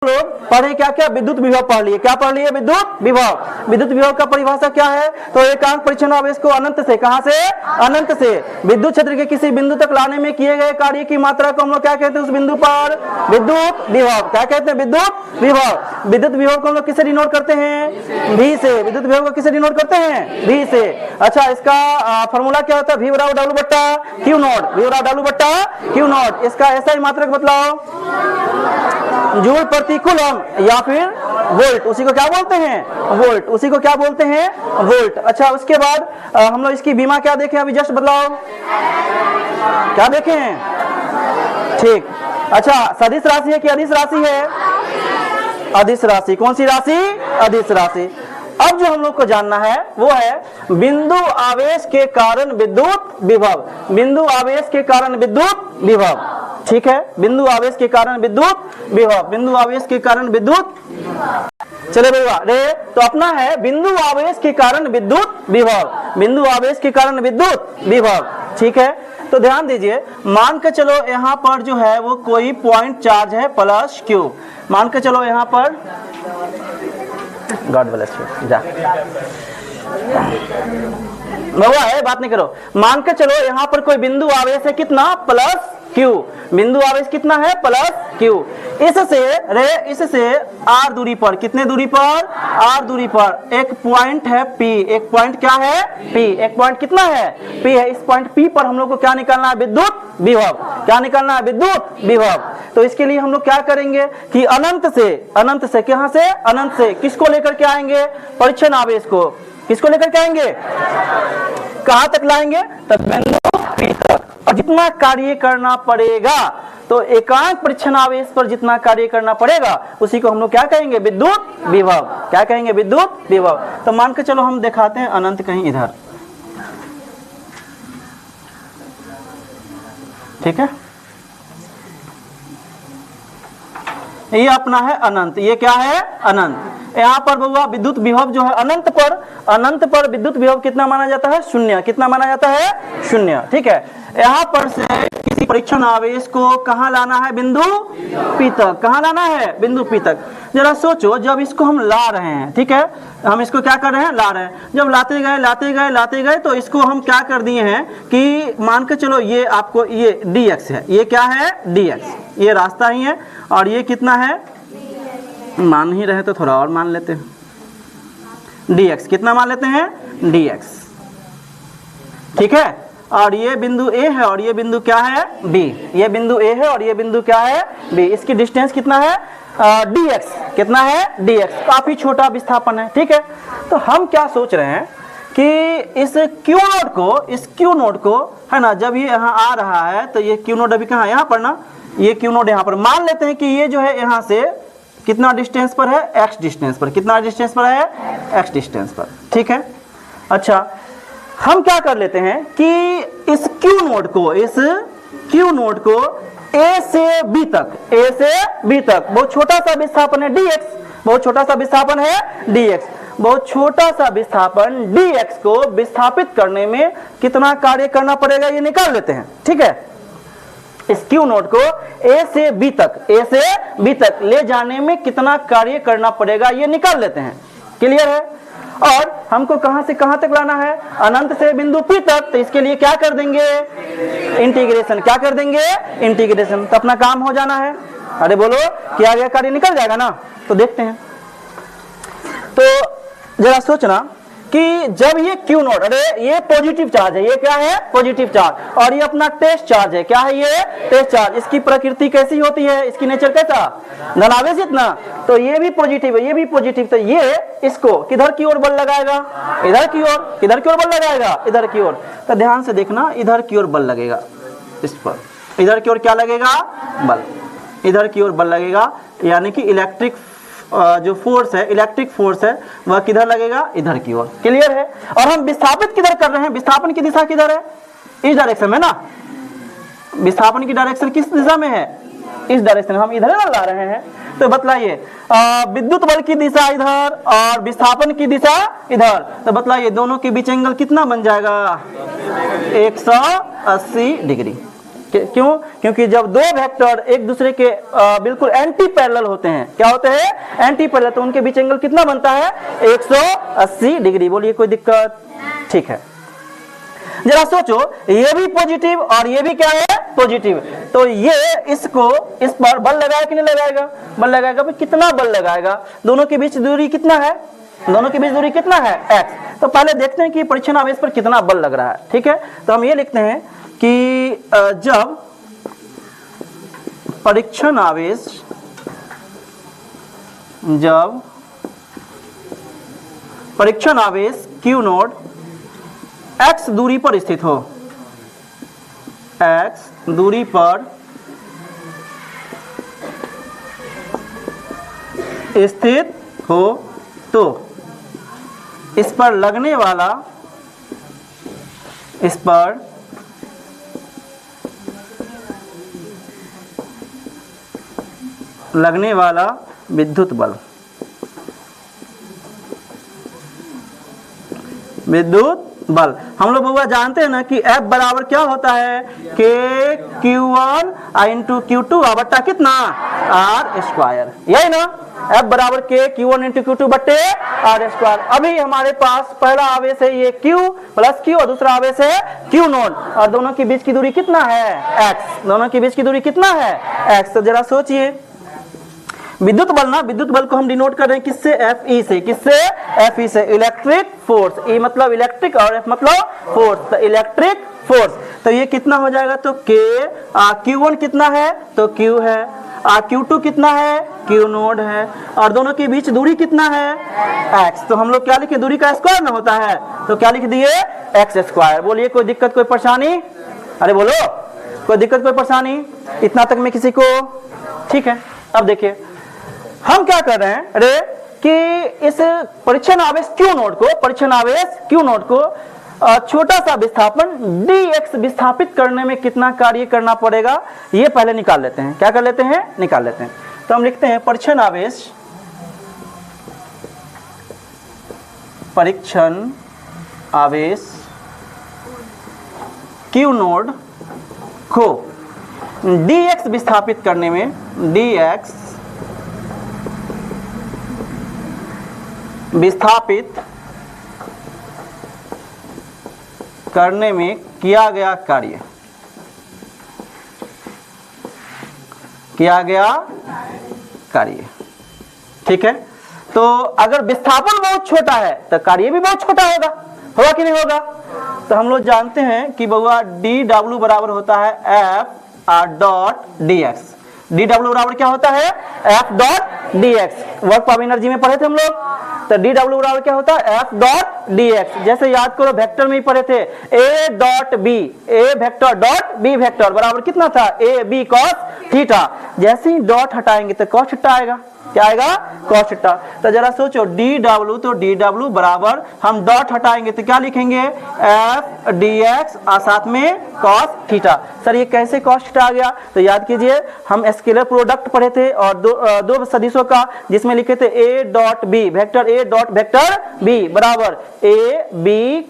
लोग पढ़े क्या क्या, विद्युत विभव पढ़ लिए। क्या पढ़ लिए? विद्युत विभव। विद्युत विभव का परिभाषा क्या है? तो एकांक परिच्छिन्न आवेश को अनंत से, कहां से? अनंत से विद्युत क्षेत्र के किसी बिंदु तक लाने में किए गए कार्य की मात्रा को हम लोग क्या कहते हैं? उस बिंदु पर विद्युत विभव। क्या कहते हैं? विद्युत विभव। विद्युत विभव को हम लोग किसे डिनोट करते हैं? V से। विद्युत विभव को किसे डिनोट करते हैं? V से। अच्छा, इसका फॉर्मूला क्या होता है? V बराबर W बट्टा Q नॉट। V बराबर W बट्टा Q नॉट। इसका ऐसा ही मात्रक बतलाओ, जूल प्रति कूलम या फिर वोल्ट, उसी को क्या बोलते हैं? वोल्ट। उसी को क्या बोलते हैं? वोल्ट। अच्छा, उसके बाद हम लोग इसकी बीमा क्या देखें अभी? जस्ट बदलाओ, क्या देखें? ठीक। अच्छा, सदिश राशि है कि अदिश राशि है? अदिश राशि। कौन सी राशि? अदिश राशि। अब जो हम लोग को जानना है वो है बिंदु आवेश के कारण विद्युत विभव। बिंदु आवेश के कारण विद्युत विभव, ठीक है? बिंदु आवेश के कारण विद्युत विभव। बिंदु आवेश के कारण विद्युत, चले भैया रे, तो अपना है बिंदु आवेश के कारण विद्युत विभव। बिंदु आवेश के कारण विद्युत विभव, ठीक है? तो ध्यान दीजिए, मान के चलो यहाँ पर जो है वो कोई पॉइंट चार्ज है प्लस Q। मान के चलो यहाँ पर, गॉड ब्लेस यू, जा भगवा है, बात नहीं करो। मान के चलो यहाँ पर कोई बिंदु आवेश है कितना? Plus Q। बिंदु आवेश कितना है? Plus Q। इससे R दूरी पर, कितने दूरी पर? R दूरी पर एक पॉइंट है P। एक पॉइंट क्या है? P। एक पॉइंट कितना है? P है। इस पॉइंट P पर हम लोग को क्या निकालना है? विद्युत विभव। क्या निकालना है? विद्युत विभव। तो इसके लिए हम लोग क्या करेंगे कि अनंत से कहां से? अनंत से किसको लेकर के आएंगे? परिच्छिन्न आवेश को। किसको लेकर के आएंगे? कहां तक लाएंगे? तक बिंदु P तक। और जितना कार्य करना पड़ेगा, तो एकांक परिच्छिन्न आवेश पर जितना कार्य करना पड़ेगा उसी को हम लोग क्या कहेंगे? विद्युत विभव। क्या कहेंगे? विद्युत विभव। तो मान के चलो हम दिखाते हैं अनंत कहीं इधर, ठीक है? ये अपना है अनंत। ये क्या है? अनंत। यहाँ पर बउआ विद्युत विभव जो है अनंत पर विद्युत विभव कितना माना जाता है? शून्य। कितना माना जाता है? शून्य, ठीक है? यहाँ पर से किसी परिच्छिन्न आवेश को कहाँ लाना है? बिंदु P तक। कहाँ लाना है? बिंदु P तक। जरा सोचो, जब इसको हम ला रहे हैं, ठीक है, हम इसको क्या कर रहे हैं? ला रहे हैं। जब लाते गए तो इसको हम क्या कर दिए हैं कि मान के चलो ये आपको ये dx है। ये क्या है? dx। ये रास्ता ही है। और ये कितना है? मान ही रहे तो थोड़ा और मान लेते हैं, dx। कितना मान लेते हैं? dx, ठीक है? और ये बिंदु A है और ये बिंदु क्या है? B। ये बिंदु A है और ये बिंदु क्या है? B। इसकी डिस्टेंस कितना है? dx। कितना है? dx। काफी छोटा विस्थापन है, ठीक है? तो हम क्या सोच रहे हैं कि इस Q नोड को है ना, जब ये यहाँ आ रहा है तो ये Q नोड अभी कहाँ? यहाँ पर ना, ये Q नोड यहाँ पर। मान लेते हैं कि ये जो है यहाँ से कितना डिस्टेंस पर है? x डिस्टेंस पर। कितना डिस्टेंस पर है? x डिस्टेंस पर, ठीक है? अच्छा, हम क्या कर लेते हैं कि इस Q नोड को A से B तक बहुत छोटा सा विस्थापन है dx। बहुत छोटा सा विस्थापन है dx। बहुत छोटा सा विस्थापन dx को विस्थापित करने में कितना कार्य करना पड़ेगा ये निकाल लेते हैं, ठीक है? इस Q नोड को A से B तक ले जाने में कितना कार्य करना पड़ेगा ये निकाल लेते हैं। क्लियर है? और हमको कहां से कहां तक लाना है? अनंत से बिंदु P तक। तो इसके लिए क्या कर देंगे? इंटीग्रेशन। क्या कर देंगे? इंटीग्रेशन। तो अपना काम हो जाना है। अरे बोलो, किया गया कार्य निकल जाएगा ना? तो देखते हैं। तो जरा सोचना कि जब ये Q नोड, अरे ये पॉजिटिव चार्ज है। ये क्या है? Positive charge. और ये अपना टेस्ट चार्ज है। क्या है ये? Test charge. इसकी प्रकृति कैसी होती है? इसकी नेचर कैसा? धनावेश इतना। तो ये भी पॉजिटिव है, ये भी पॉजिटिव। तो ये इसको किधर की ओर बल लगाएगा? इधर की ओर। किधर की ओर बल लगाएगा? इधर की ओर। तो ध्यान से देखना, इधर की ओर बल लगेगा इस पर। इधर की ओर क्या लगेगा? बल। इधर की ओर बल लगेगा, यानी कि इलेक्ट्रिक जो फोर्स है, इलेक्ट्रिक फोर्स है, वह किधर लगेगा? इधर की ओर। क्लियर है? और हम विस्थापित किधर कर रहे हैं? विस्थापन की दिशा किधर है? इस डायरेक्शन में ना। विस्थापन की डायरेक्शन किस दिशा में है? इस डायरेक्शन। हम इधर ना ला रहे हैं। तो बतलाइए, विद्युत बल की दिशा इधर और विस्थापन की दिशा इधर। तो बतलाइए दोनों के बीच एंगल कितना बन जाएगा? 180 डिग्री। क्यों? क्योंकि जब दो वेक्टर एक दूसरे के बिल्कुल एंटी पैरेलल होते हैं, क्या होते हैं? एंटी पैरेलल, तो उनके बीच एंगल कितना बनता है? 180 डिग्री। बोलिए कोई दिक्कत? ठीक है, जरा सोचो, ये भी पॉजिटिव और ये भी क्या है? पॉजिटिव। तो ये इस पर बल लगाएगा कि नहीं लगाएगा? बल लगाएगा। भाई कितना बल लगाएगा? दोनों के बीच दूरी कितना है? दोनों के बीच दूरी कितना है? x। तो पहले देखते हैं कि परीक्षण आवेश पर कितना बल लग रहा है। ठीक है, तो हम ये लिखते हैं कि जब परीक्षण आवेश Q नोड x दूरी पर स्थित हो, x दूरी पर स्थित हो, तो इस पर लगने वाला विद्युत बल हम लोग बउआ जानते हैं ना कि F बराबर क्या होता है? K Q1 इंटू Q2 बट्टा कितना? R square. यही ना? F बराबर K Q1 इंटू Q2 बट्टे R स्क्वायर। अभी हमारे पास पहला आवेश है ये Q प्लस Q और दूसरा आवेश है Q नोड, और दोनों के बीच की दूरी कितना है? x। दोनों के बीच की दूरी कितना है? x। तो जरा सोचिए, विद्युत बल ना, विद्युत बल को हम डिनोट कर रहे हैं किससे? Fe से। किससे? Fe से। इलेक्ट्रिक फोर्स, E मतलब इलेक्ट्रिक और F मतलब फोर्स, तो इलेक्ट्रिक फोर्स। तो ये कितना हो जाएगा? तो Q1 कितना है? तो Q है। Q2 कितना है? Q नोड है। और दोनों के बीच दूरी कितना है? x। तो हम लोग क्या लिखे? दूरी का स्क्वायर ना होता है, तो क्या लिख दिए? x square. बोलिए कोई दिक्कत, कोई परेशानी? अरे बोलो, कोई दिक्कत, कोई परेशानी? इतना तक में किसी को? ठीक है, अब देखिए हम क्या कर रहे हैं अरे कि इस परीक्षण आवेश Q नोड को छोटा सा विस्थापन dx विस्थापित करने में कितना कार्य करना पड़ेगा, ये पहले निकाल लेते हैं। क्या कर लेते हैं? निकाल लेते हैं। तो हम लिखते हैं परीक्षण आवेश Q नोड को dx विस्थापित करने में, dx विस्थापित करने में किया गया कार्य। ठीक है, तो अगर विस्थापन बहुत छोटा है तो कार्य भी बहुत छोटा होगा कि नहीं होगा? तो हम लोग जानते हैं कि बउआ dw बराबर होता है F डॉट dx। dw बराबर क्या होता है? F dot dx। Work of energy में पढ़े थे हम लोग, तो dw बराबर क्या होता है? F dot dx। जैसे याद करो वेक्टर में ही पढ़े थे, a dot b, a vector dot b vector बराबर कितना था? a b cos theta. जैसे ही डॉट हटाएंगे तो cos थीटा आएगा। क्या आएगा? cos theta. तो जरा सोचो dw, तो dw बराबर हम डॉट हटाएंगे तो क्या लिखेंगे? f dx और साथ में cos थीटा। सर ये कैसे cos थीटा आ गया? तो याद कीजिए, हम स्केलर प्रोडक्ट पढ़े थे और दो सदिशों का, जिसमें लिखे थे a dot b vector a dot vector b बराबर a b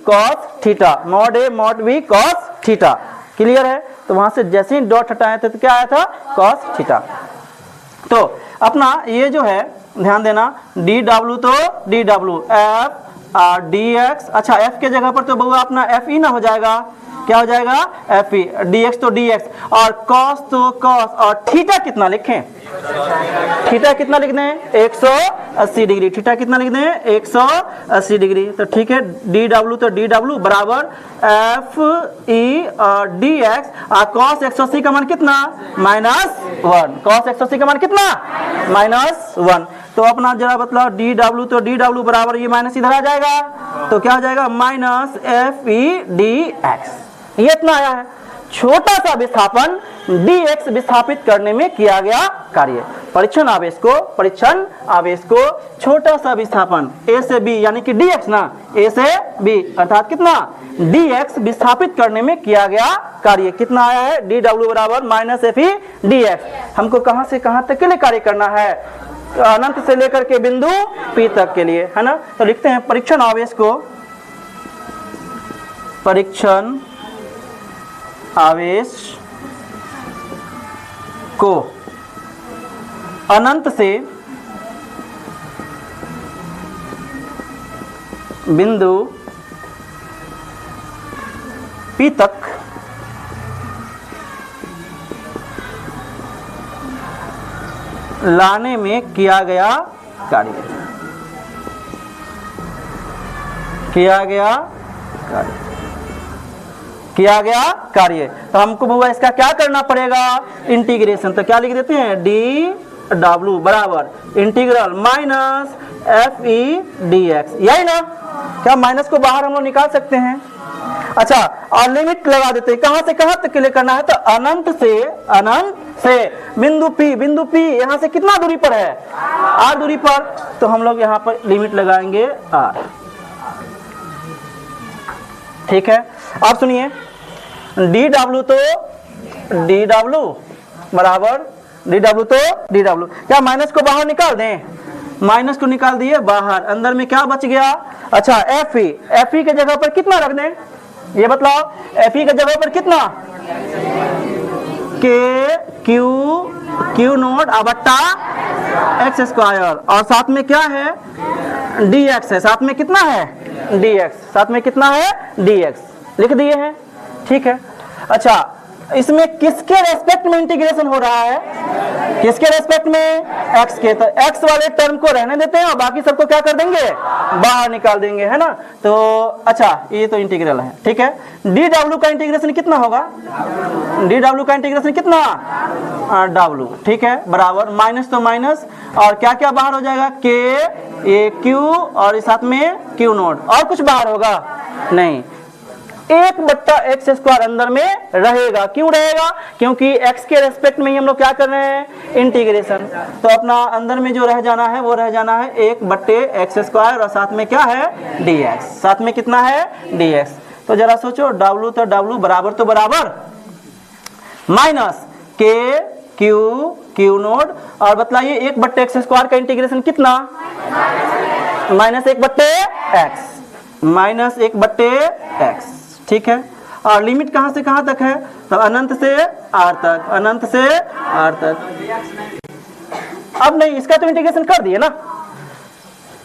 cos theta, mod a mod b cos theta. Clear है? तो वहां से जैसे ही डॉट हटाए थे तो क्या आया था? cos theta. तो अपना ये जो है ध्यान देना, dw तो dw, f dx। अच्छा, f के जगह पर तो बउआ अपना fe ना हो जाएगा। क्या हो जाएगा? fe। dx तो dx, और cos तो cos, और थीटा कितना लिखें? थीटा कितना लिख दें? 180 डिग्री। थीटा कितना लिख दें? 180 डिग्री। तो ठीक है, dw तो dw बराबर fe dx, और cos 180 का मान कितना? -1। cos 180 का मान कितना? -1। तो अपना जरा बतलाओ, dw तो dw बराबर ये माइनस इधर आ जाएगा, तो क्या हो जाएगा? -fe dx। ये इतना आया है। छोटा सा विस्थापन dx विस्थापित करने में किया गया कार्य। परीक्षण आवेश को छोटा सा विस्थापन a से b यानी कि dx ना, a से b अर्थात कितना? dx विस्थापित करने में किया गया कार्य कितना आया है? dw बराबर -fe dx। हमको कहां से कहां तक के लिए कार्य करना है? अनंत से लेकर के बिंदु P तक के लिए, है ना? तो लिखते हैं परीक्षण आवेश को अनंत से बिंदु P तक लाने में किया गया कार्य, किया गया कार्य। तो हमको बुआ इसका क्या करना पड़ेगा, इंटीग्रेशन। तो क्या लिख देते हैं, डी डब्ल्यू बराबर integral minus F E D x, यही ना। क्या माइनस को बाहर हम लोग निकाल सकते हैं। अच्छा, और लिमिट लगा देते हैं, कहां से कहां तक के लिए करना है, तो अनंत से बिंदु P यहां से कितना दूरी पर है, r दूरी पर। तो हम लोग यहां पर लिमिट लगाएंगे r, ठीक है। अब सुनिए, डी डब्ल्यू बराबर डी डब्ल्यू, क्या माइनस को बाहर निकाल दें, माइनस को निकाल दिए बाहर, अंदर में क्या बच गया। अच्छा, एफ ई के जगह पर कितना रख दें, ये बतलाओ, एफ ई के जगह पर कितना, के क्यू नोट बट्टा एक्स स्क्वायर, और साथ में क्या है, डी एक्स है, साथ में कितना है, डी एक्स, साथ में कितना है, डी एक्स लिख दिए हैं, ठीक है। अच्छा, इसमें किसके रेस्पेक्ट में इंटीग्रेशन हो रहा है, किसके रेस्पेक्ट में, x के। तो x वाले टर्म को रहने देते हैं और बाकी सबको क्या कर देंगे, बाहर निकाल देंगे, है ना। तो अच्छा, ये तो इंटीग्रल है, ठीक है। डी डब्ल्यू का इंटीग्रेशन कितना होगा, डी डब्ल्यू का इंटीग्रेशन कितना, डब्ल्यू, ठीक है, बराबर माइनस तो माइनस, और क्या क्या बाहर हो जाएगा, के ए क्यू और साथ में क्यू नोट, और कुछ बाहर होगा नहीं, 1/x स्क्वायर अंदर में रहेगा। क्यों रहेगा, क्योंकि x के रेस्पेक्ट में ही हम लोग क्या कर रहे हैं, इंटीग्रेशन। तो अपना अंदर में जो रह जाना है वो रह जाना है 1/x स्क्वायर, और साथ में क्या है, dx, साथ में कितना है, dx। तो जरा सोचो, w तो w बराबर तो बराबर माइनस के क्यू नोट, और बतलाइए 1/x स्क्वायर का इंटीग्रेशन कितना, माइनस 1/x, ठीक है। और लिमिट कहां से कहां तक है, तो अनंत से r तक, अनंत से r तक। अब नहीं, इसका तो इंटीग्रेशन कर दिए ना,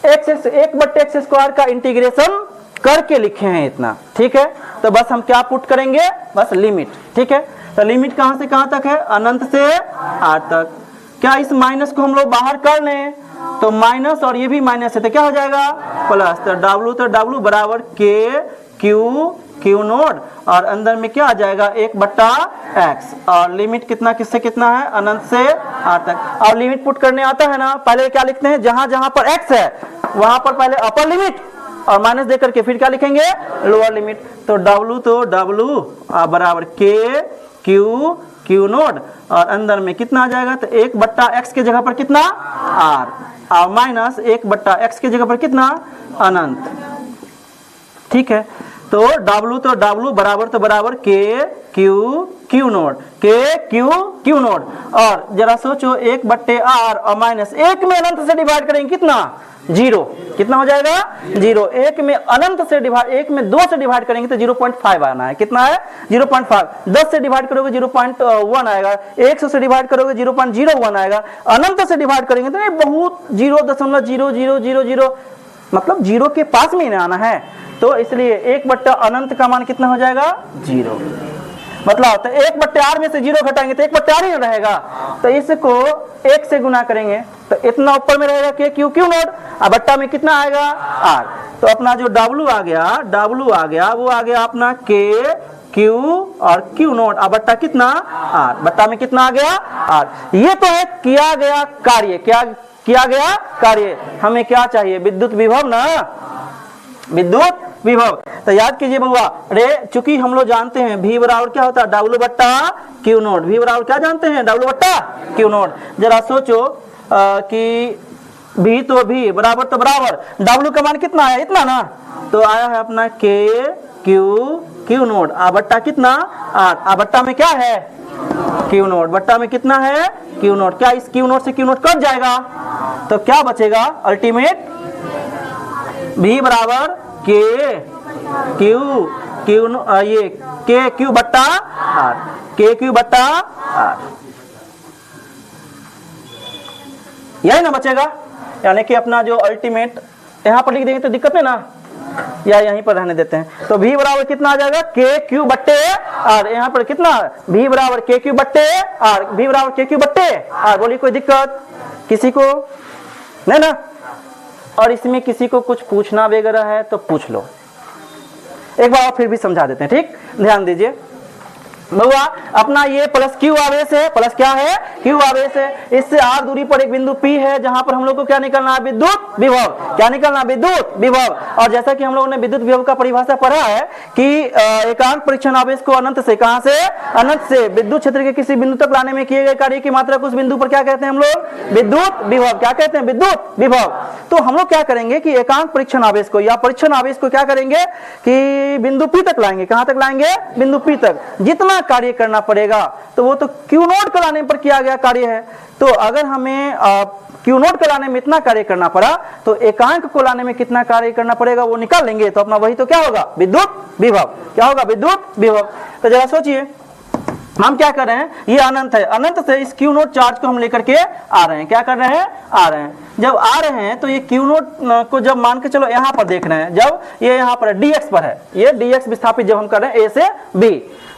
1/x स्क्वायर का इंटीग्रेशन करके लिखे हैं इतना, ठीक है। तो बस हम क्या पुट करेंगे, बस लिमिट, ठीक है। तो लिमिट कहां से कहां तक है, अनंत से r तक। क्या इस माइनस को हम लोग बाहर कर लें, तो माइनस और ये भी माइनस है, तो क्या हो जाएगा, प्लस। तो w बराबर के क्यू नोट, और अंदर में क्या आ जाएगा, 1/x, और लिमिट कितना, किससे कितना है, अनंत से r तक। और लिमिट पुट करने आता है ना, पहले क्या लिखते हैं, जहां जहां पर x है वहां पर पहले अपर लिमिट और माइनस देकर के फिर क्या लिखेंगे, लोअर लिमिट। तो w बराबर के क्यू नोट, और अंदर में कितना आ जाएगा, तो 1/x के जगह पर कितना, r, और माइनस 1/x के जगह पर कितना, अनंत, ठीक है। तो w बराबर के क्यू नोट, और जरा सोचो 1/r और माइनस 1 में अनंत से डिवाइड करेंगे कितना, 0, कितना हो जाएगा, 0। 1 में अनंत से डिवाइड, 1 में 2 से डिवाइड करेंगे तो 0.5 आना है, कितना है, 0.5। 10 से डिवाइड करोगे 0.1 आएगा, 100 से डिवाइड करोगे 0.01 आएगा, अनंत से डिवाइड करेंगे तो ये बहुत 0.0000, मतलब 0 के पास में आना है। तो इसलिए 1/अनंत का मान कितना हो जाएगा, 0। मतलब तो 1/r में से 0 घटाएंगे तो 1/r ही रहेगा। तो इसको 1 से गुना करेंगे तो इतना ऊपर में रहेगा के क्यू नोट, और बट्टा में कितना आएगा, r। तो अपना जो w आ गया वो आ गया अपना के क्यू और क्यू नोट, और बट्टा कितना, r, बट्टा में कितना आ गया, r। ये तो है किया गया कार्य, क्या किया गया कार्य। हमें क्या चाहिए, विद्युत विभव ना, विद्युत विभव। तो याद कीजिए बउआ, रे चूंकि हम लोग जानते हैं v बराबर क्या होता है, w/q नोट, v बराबर क्या जानते हैं, w/q नोट। जरा सोचो कि v तो v बराबर तो बराबर, w का मान कितना है, इतना ना, तो आया है अपना के क्यू नोट, बट्टा कितना, r, बट्टा में क्या है, क्यू नोट, बट्टा में कितना है, क्यू नोट। क्या इस क्यू नोट से क्यू नोट कट जाएगा, तो क्या बचेगा, अल्टीमेट v बराबर के क्यू बट्टा r, यही ना बचेगा, यानी कि अपना जो अल्टीमेट यहाँ पर लिख देंगे तो दिक्कत नहीं ना, या यहीं पर रहने देते हैं। तो v बराबर कितना आ जाएगा, के क्यू बट्टे आर। यहाँ पर कितना v बराबर के क्यू बट्टे आर, v बराबर के क्यू बट्टे आर। बोलिए कोई दिक्कत किसी को नहीं ना। और इसमें किसी को कुछ पूछना वगैरह है तो पूछ लो, एक बार फिर भी समझा देते हैं, ठीक, ध्यान दीजिए। बउआ अपना ये प्लस क्यू आवेश है, प्लस क्या है, क्यू आवेश है। इससे आर दूरी पर एक बिंदु पी है जहां पर हम लोग को क्या निकलना है, विद्युत विभव। क्या निकलना, विद्युत विभव। और जैसा कि हम लोगों ने विद्युत विभव का परिभाषा पढ़ा है कि एकांक परीक्षण आवेश को अनंत से, कहां से, अनंत से विद्युत क्षेत्र के किसी बिंदु तक लाने में किए गए कार्य की मात्रा को उस बिंदु पर क्या कहते हैं हम लोग, विद्युत विभव। क्या कहते हैं, विद्युत विभव। तो हम लोग क्या करेंगे कि एकांक परीक्षण आवेश को या परीक्षण आवेश को क्या करेंगे कि बिंदु पी तक लाएंगे। कहां तक लाएंगे, बिंदु पी तक। जितना कार्य करना पड़ेगा तो वो तो क्यू नोट को लाने पर किया गया कार्य है। तो अगर हमें क्यू नोट को लाने में इतना कार्य करना पड़ा तो एकांक को लाने में कितना कार्य करना पड़ेगा वो निकाल लेंगे, तो अपना वही तो क्या होगा, विद्युत विभव। क्या होगा, विद्युत विभव। तो जरा सोचिए हम क्या कर रहे हैं, ये अनंत है, अनंत से इस क्यू नोट चार्ज को हम लेकर के आ रहे हैं। क्या कर रहे हैं, आ रहे हैं। जब आ रहे हैं तो ये क्यू नोट को जब मान के चलो यहाँ पर देख रहे हैं, जब ये यहाँ पर dx पर है, ये dx विस्थापित जब हम कर रहे हैं a से b,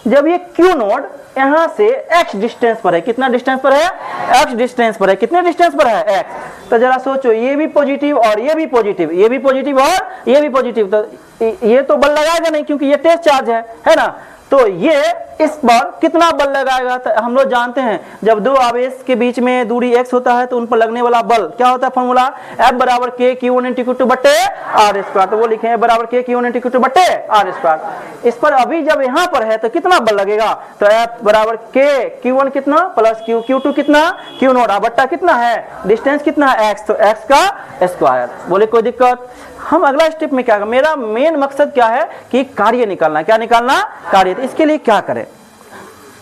जब ये क्यू नोड यहाँ से x डिस्टेंस पर है, कितना डिस्टेंस पर है, x डिस्टेंस पर है। कितने डिस्टेंस पर है, x। तो जरा सोचो ये भी पॉजिटिव और ये भी पॉजिटिव, ये भी पॉजिटिव और ये भी पॉजिटिव, तो ये तो बल लगाएगा नहीं क्योंकि ये टेस्ट चार्ज है ना। तो ये इस पर कितना बल लगाएगा, तो हम लोग जानते हैं जब दो आवेश के बीच में दूरी x होता है तो उन पर लगने वाला बल क्या होता है, फॉर्मूला F बराबर के Q1 × Q2 बट्टे आर स्क्वायर। तो वो लिखे हैं बराबर के Q1 × Q2 बट्टे आर स्क्वायर। इस पर अभी जब यहाँ पर है तो कितना बल लगेगा, तो F बराबर के Q1 कितना प्लस Q, Q2 कितना Q नोट, बट्टा कितना है, डिस्टेंस कितना है x, तो x का स्क्वायर। बोले कोई दिक्कत। हम अगला स्टेप में क्या, मेरा मेन मकसद क्या है कि कार्य निकालना। क्या निकालना, कार्य। तो इसके लिए क्या करें,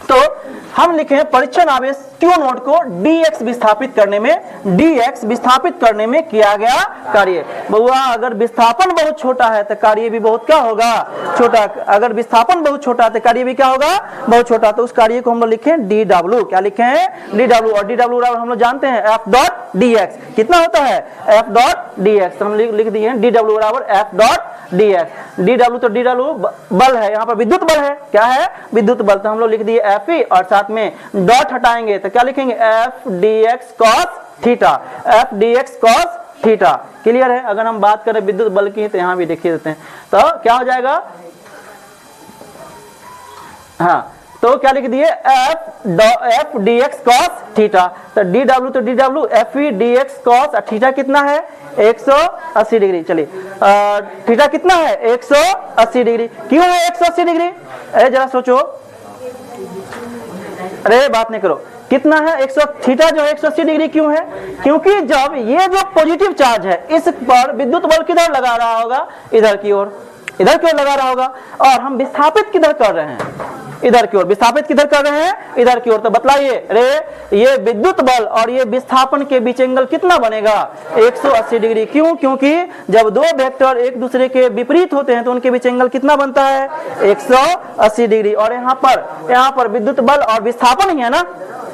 तो हम लिखे परीक्षण आवेश क्यू नोट को dx विस्थापित करने में किया गया कार्य। बउआ अगर विस्थापन बहुत छोटा है तो कार्य भी बहुत क्या होगा, छोटा। अगर विस्थापन बहुत छोटा है तो कार्य भी क्या होगा, बहुत छोटा। तो उस कार्य को हम लोग लिखे dw। क्या लिखे हैं, dw। और dw बराबर हम लोग जानते हैं f डॉट dx। कितना होता है, f डॉट dx। तो हम लिख दिए हैं dw बराबर f डॉट dx। dw तो dw बल है, यहाँ पर विद्युत बल है। क्या है, विद्युत बल। तो हम लोग लिख दिए fe और साथ में डॉट हटाएंगे तो क्या लिखेंगे, f dx cos theta, f dx cos theta. Clear है। अगर हम बात करें विद्युत बल की तो यहाँ भी देखिए देते हैं, तो क्या हो जाएगा, हाँ तो क्या लिख दिए f dx cos थीटा। तो dw तो dw, fe dx cos theta कितना है, 180 डिग्री। चलिए थीटा कितना है, 180 डिग्री। क्यों है 180 डिग्री, अरे जरा सोचो, अरे बात नहीं करो, कितना है 100, थीटा जो है 180 डिग्री क्यों है, क्योंकि जब ये जो पॉजिटिव चार्ज है इस पर विद्युत बल किधर लगा रहा होगा, इधर की ओर, इधर की ओर लगा रहा होगा। और हम विस्थापित किधर कर रहे हैं, इधर की ओर। विस्थापित किधर कर रहे हैं, इधर की ओर। तो बतलाइए, अरे ये विद्युत बल और ये विस्थापन के बीच एंगल कितना बनेगा, 180 डिग्री। क्यों, क्योंकि जब दो वेक्टर एक दूसरे के विपरीत होते हैं तो उनके बीच एंगल कितना बनता है, 180 डिग्री। और यहाँ पर विद्युत बल और विस्थापन ही है ना,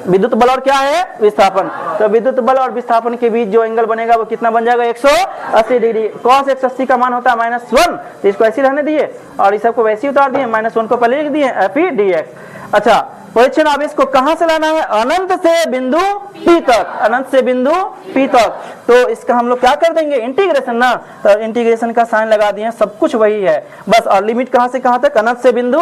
विद्युत बल और क्या है, विस्थापन। तो विद्युत बल और विस्थापन के बीच जो एंगल बनेगा वो कितना बन जाएगा, 180 डिग्री। cos 180 का मान होता है -1, तो इसको ऐसे रहने दिए और इस सबको वैसे ही उतार दिए, -1 को पहले लिख दिए, fe dx। अच्छा, परीक्षण आवेश को कहां से लाना है, अनंत से बिंदु P तक, अनंत से बिंदु P तक। तो इसका हम लोग क्या कर देंगे, इंटीग्रेशन ना, तो इंटीग्रेशन का साइन लगा दिए, सब कुछ वही है बस। और लिमिट कहां से कहां तक, अनंत से बिंदु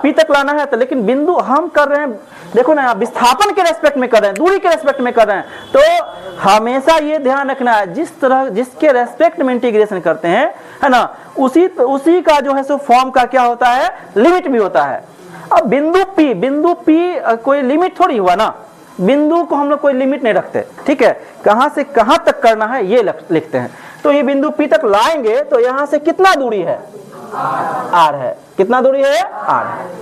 P तक लाना है। तो लेकिन बिंदु हम कर रहे हैं, देखो ना, विस्थापन के रेस्पेक्ट में कर रहे हैं, दूरी के रेस्पेक्ट में कर रहे हैं। तो हमेशा ये ध्यान रखना है, जिस तरह जिसके रेस्पेक्ट में इंटीग्रेशन करते हैं, है ना, उसी का जो है सो फॉर्म का क्या होता है, लिमिट भी होता है। अब बिंदु P कोई लिमिट थोड़ी हुआ ना, बिंदु को हम लोग कोई लिमिट नहीं रखते, ठीक है, कहां से कहां तक करना है ये लिखते हैं। तो ये बिंदु P तक लाएंगे तो यहां से कितना दूरी है, R है। कितना दूरी है, R है।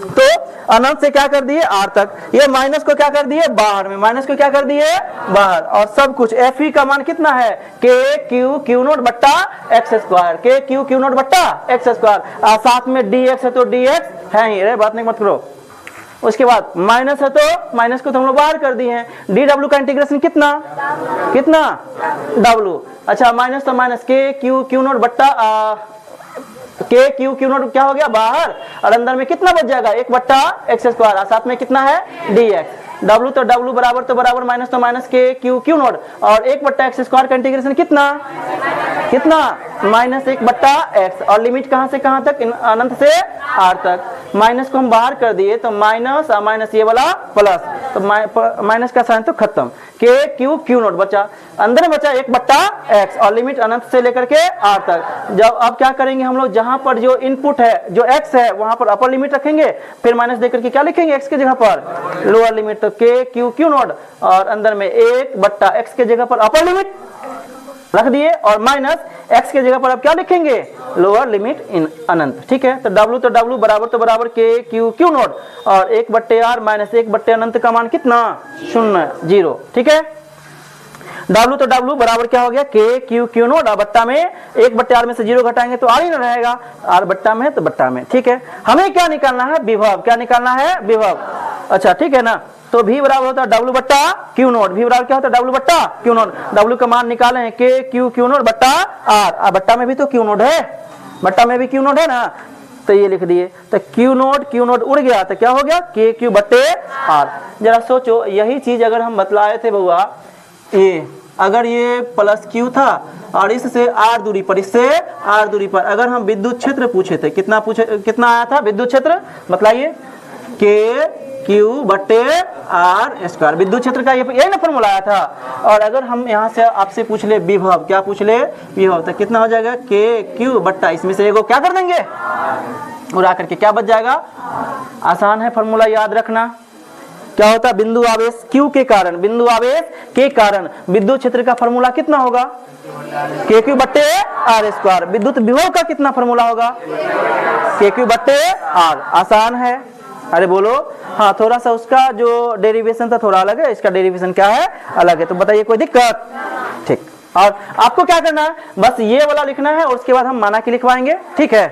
तो अनंत से क्या कर दिए, R तक। ये माइनस को क्या कर दिए, बाहर में, माइनस को क्या कर दिए, बाहर। और सब कुछ fe का मान कितना है, k q नोट बट्टा x square, k q note बट्टा x स्क्वायर। साथ में dx है तो dx है ही, अरे बात नहीं मत करो, उसके बाद माइनस है तो माइनस को तो हम लोग बाहर कर दिए हैं, डी डब्ल्यू का इंटीग्रेशन कितना कितना डब्ल्यू। अच्छा माइनस तो माइनस के क्यू क्यू नोट बट्टा के क्यू क्यू नोट क्या हो गया बाहर, और अंदर में कितना बच जाएगा 1 बट्टा एक्स स्क्वायर, और साथ में कितना है डी एक्स। डब्ल्यू तो डब्ल्यू बराबर तो बराबर माइनस तो माइनस के क्यू क्यू नोट, और 1 बट्टा एक्स स्क्वायर का इंटीग्रेशन कितना कितना माइनस 1 बट्टा एक्स, और लिमिट कहां से कहां तक, अनंत से आर तक। माइनस को हम बाहर कर दिए तो माइनस और माइनस ये वाला प्लस, तो माइनस का साइन तो खत्म, के क्यू क्यू नोट बचा, अंदर में बचा 1 बट्टा एक्स, और लिमिट अनंत से लेकर के आर तक। जब अब क्या करेंगे हम लोग, जहां पर जो इनपुट है जो एक्स है वहां पर अपर लिमिट रखेंगे, फिर माइनस देकर के क्या लिखेंगे एक्स के जगह पर लोअर लिमिट, तो के क्यू क्यू नोट और अंदर में 1 बट्टा एक्स के जगह पर अपर लिमिट रख दिए, और माइनस एक्स के जगह पर अब क्या लिखेंगे लोअर लिमिट इन अनंत। ठीक है, तो डब्ल्यू बराबर के क्यू क्यू नोट, और 1 बट्टे आर माइनस 1 बट्टे अनंत का मान कितना 0 0। ठीक है, डब्ल्यू बराबर क्या हो गया के क्यू क्यू नोट, और बट्टा में 1 बट्टे आर में से 0 घटाएंगे तो आर ही ना रहेगा, आर बट्टा में है तो बट्टा में। ठीक है, हमें क्या निकालना है विभव, क्या निकालना है विभव। अच्छा ठीक है ना, तो v बराबर होता है डब्ल्यू बट्टा क्यू नोट, v बराबर क्या होता है डब्ल्यू बट्टा क्यू नोट, डब्ल्यू का मान निकाले हैं के क्यू क्यू नोट बट्टा आर, बट्टा में भी तो क्यू नोट है, बट्टा में भी क्यू नोट है ना, तो ये लिख दिए, तो क्यू नोट उड़ गया तो क्या हो गया के क्यू बट्टे आर। जरा सोचो यही चीज अगर हम बतलाए थे बउआ, ये अगर ये प्लस क्यू था और इससे आर दूरी पर, इससे आर दूरी पर अगर हम विद्युत क्षेत्र पूछे थे, कितना आया था विद्युत क्षेत्र बताइए, के क्यू बट्टे आर स्क्वायर, विद्युत क्षेत्र का यही ना फॉर्मूला आया था। और अगर हम यहाँ से आपसे पूछ ले विभव, क्या पूछ ले विभव, तो कितना हो जाएगा के क्यू बट्टा, इसमें से एगो क्या कर देंगे उड़ा करके, क्या बच जाएगा, आसान है फॉर्मूला याद रखना, क्या होता है बिंदु आवेश क्यू के कारण, बिंदु आवेश के कारण विद्युत क्षेत्र का फॉर्मूला कितना होगा के क्यू बट्टे आर स्क्वायर। विद्युत विभव का कितना फॉर्मूला होगा के क्यू बट्टे आर, आसान है। अरे बोलो हाँ, थोड़ा सा उसका जो डेरिवेशन था थोड़ा अलग है, इसका डेरिवेशन क्या है अलग है, तो बताइए कोई दिक्कत। ठीक, और आपको क्या करना है बस ये वाला लिखना है और उसके बाद हम माना की लिखवाएंगे। ठीक है।